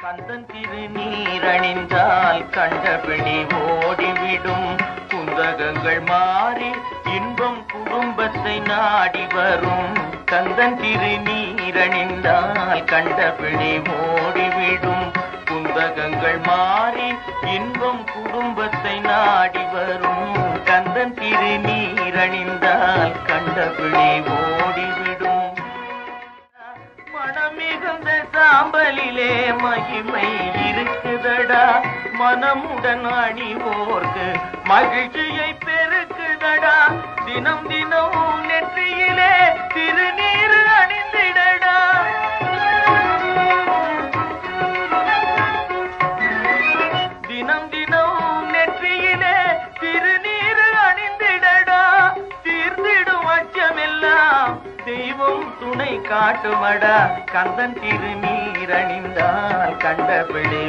கந்தன் திருநீரணிந்தால் கண்டபடி ஓடிவிடும் குந்தகங்கள் மாறி இன்பம் குடும்பத்தை நாடி வரும். கந்தன் திருநீரணிந்தால் கண்டபடி ஓடிவிடும் குந்தகங்கள் மாறி இன்பம் குடும்பத்தை நாடி வரும். கந்தன் திருநீரணிந்தால் கண்டபடி ஓடிவிடும். மனமிகுந்த சாம்பலிலே மகிமை இருக்குதடா, மனமுடன் அணிவோர்க்கு மகிழ்ச்சியை பெருக்குதடா. தினம் தினம் நெற்றியிலே திருநீர் அணிந்திடடா. தினம் தினம் நெற்றியிலே திருநீர் அணிந்திடடா. தீர்ந்திடும் அச்சமெல்லாம் தெய்வம் துணை காட்டுமடா. கந்தன் திருநீர் அணிந்தால் கண்டபடி